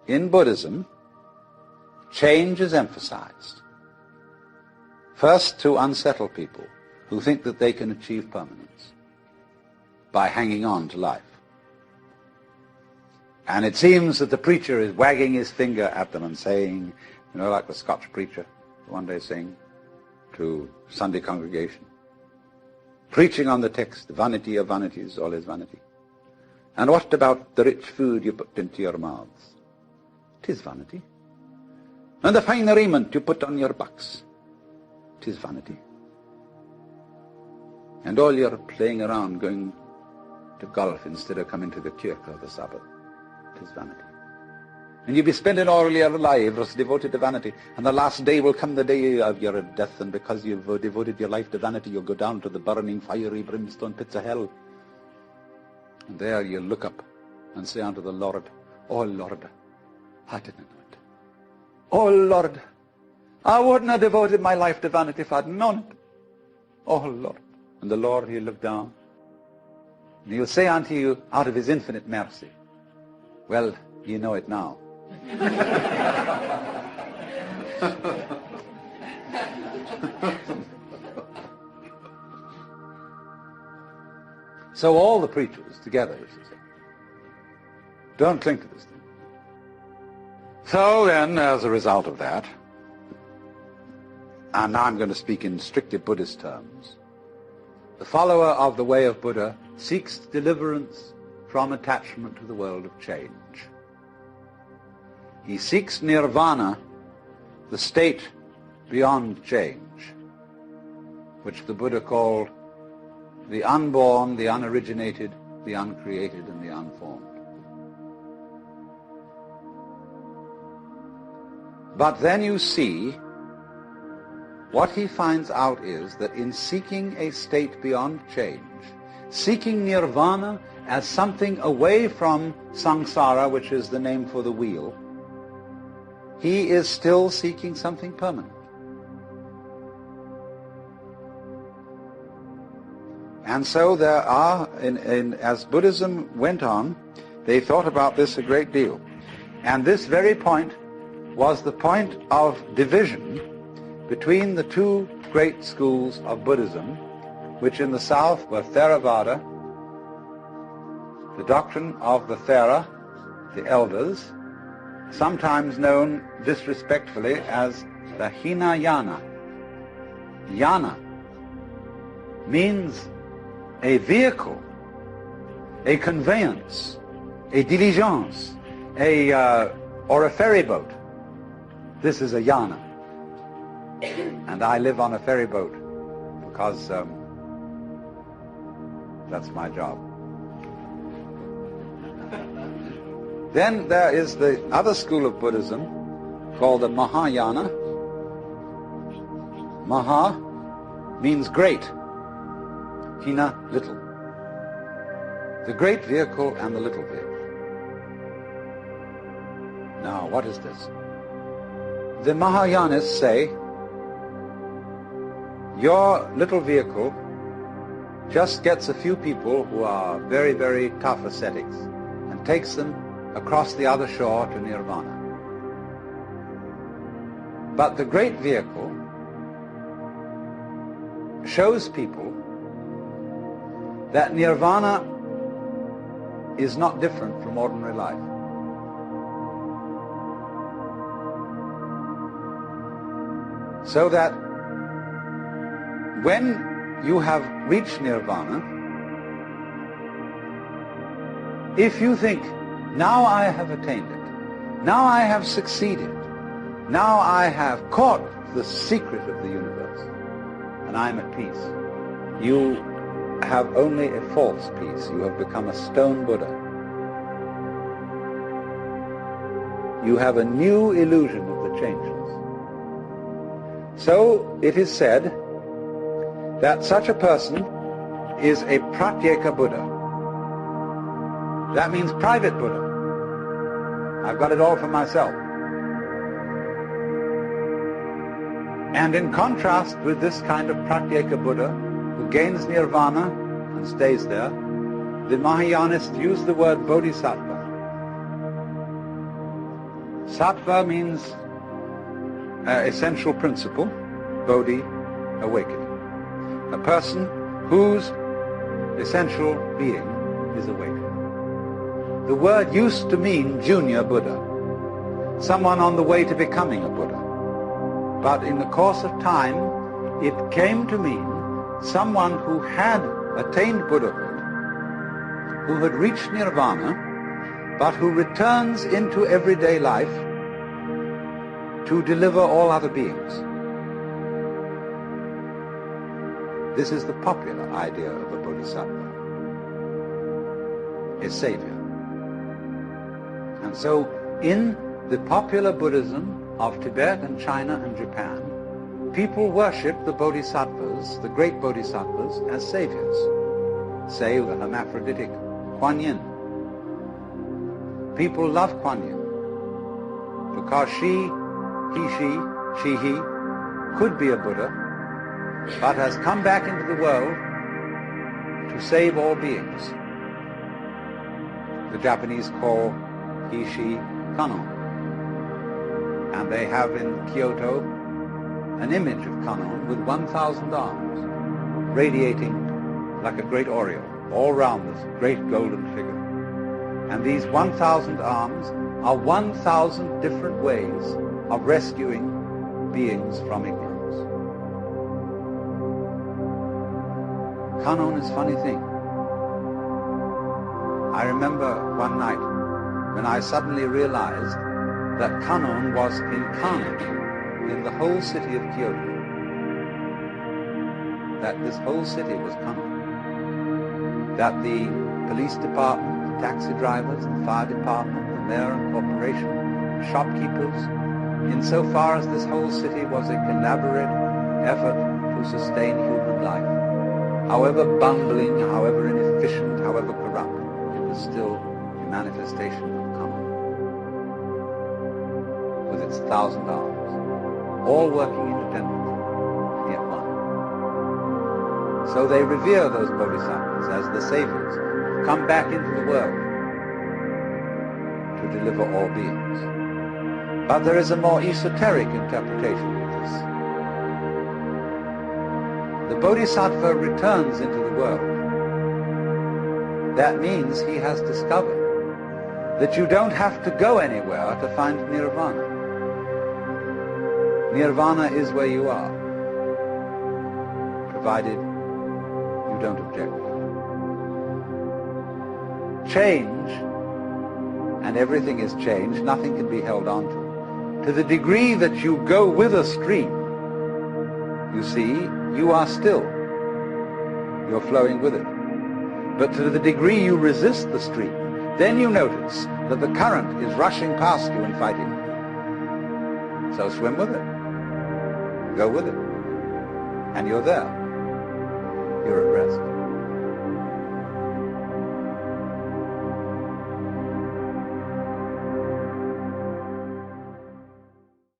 in Buddhism, change is emphasized. First, to unsettle people who think that they can achieve permanence by hanging on to life. And it seems that the preacher is wagging his finger at them and saying, you know, like the Scotch preacher one day saying to Sunday congregation, preaching on the text, vanity of vanities, all is vanity. And what about the rich food you put into your mouths? 'Tis vanity. And the fine raiment you put on your backs, 'tis vanity. And all your playing around, going to golf instead of coming to the kirk of the Sabbath, 'tis vanity. And you'll be spending all your lives devoted to vanity, and the last day will come, the day of your death, and because you've devoted your life to vanity, you'll go down to the burning, fiery, brimstone pits of hell. And there you'll look up and say unto the Lord, oh Lord, I didn't know it. Oh Lord, I wouldn't have devoted my life to vanity if I'd known it. Oh Lord. And the Lord, he'll look down, and he'll say unto you, out of his infinite mercy, well, you know it now. So all the preachers together, as you say, don't cling to this thing. So then, as a result of that, and now I'm going to speak in strictly Buddhist terms, the follower of the way of Buddha seeks deliverance from attachment to the world of change. He seeks nirvana, the state beyond change, which the Buddha called the unborn, the unoriginated, the uncreated, and the unformed. But then you see, what he finds out is that in seeking a state beyond change, seeking nirvana as something away from samsara, which is the name for the wheel, he is still seeking something permanent. And so there are, as Buddhism went on, they thought about this a great deal. And this very point was the point of division between the two great schools of Buddhism, which in the south were Theravada, the doctrine of the Thera, the elders, sometimes known disrespectfully as the Hinayana. Yana means a vehicle, a conveyance, a diligence, or a ferry boat. This is a yana. And I live on a ferry boat because that's my job. Then there is the other school of Buddhism called the Mahayana. Maha means great. Hina, little. The great vehicle and the little vehicle. Now, what is this? The Mahayanists say, your little vehicle just gets a few people who are very, very tough ascetics and takes them across the other shore to nirvana. But the great vehicle shows people that nirvana is not different from ordinary life. So that when you have reached nirvana, if you think, now I have attained it, now I have succeeded, now I have caught the secret of the universe, and I am at peace, you have only a false peace. You have become a stone Buddha. You have a new illusion of the changeless. So it is said that such a person is a pratyeka Buddha. That means private Buddha. I've got it all for myself. And in contrast with this kind of pratyeka Buddha, who gains nirvana and stays there, the Mahayanists use the word Bodhisattva. Sattva means essential principle, Bodhi, awakening. A person whose essential being is awakened. The word used to mean junior Buddha, someone on the way to becoming a Buddha. But in the course of time, it came to mean someone who had attained Buddhahood, who had reached Nirvana, but who returns into everyday life to deliver all other beings. This is the popular idea of a Bodhisattva, a savior. And so, in the popular Buddhism of Tibet and China and Japan, people worship the Bodhisattvas, the great Bodhisattvas, as saviors. Say the hermaphroditic Kuan Yin. People love Kuan Yin because he could be a Buddha, but has come back into the world to save all beings. The Japanese call he, she, Kannon. And they have in Kyoto an image of Kannon with 1,000 arms, radiating like a great aureole, all round this great golden figure. And these 1,000 arms are 1,000 different ways of rescuing beings from ignorance. Kannon is a funny thing. I remember one night when I suddenly realized that Kannon was incarnate in the whole city of Kyoto. That this whole city was Kannon. That the police department, the taxi drivers, the fire department, the mayor and corporation, the shopkeepers, insofar as this whole city was a collaborative effort to sustain human life, however bumbling, however inefficient, however corrupt, it was still a manifestation of Kannon, with its 1,000 arms, all working independently, and yet one. So they revere those bodhisattvas as the saviors who come back into the world to deliver all beings. But there is a more esoteric interpretation of this. The bodhisattva returns into the world. That means he has discovered that you don't have to go anywhere to find nirvana. Nirvana is where you are, provided you don't object to it. Change, and everything is change, nothing can be held on to. To the degree that you go with a stream, you see, you are still. You're flowing with it. But to the degree you resist the stream, then you notice that the current is rushing past you and fighting you. So swim with it. Go with it. And you're there. You're at rest.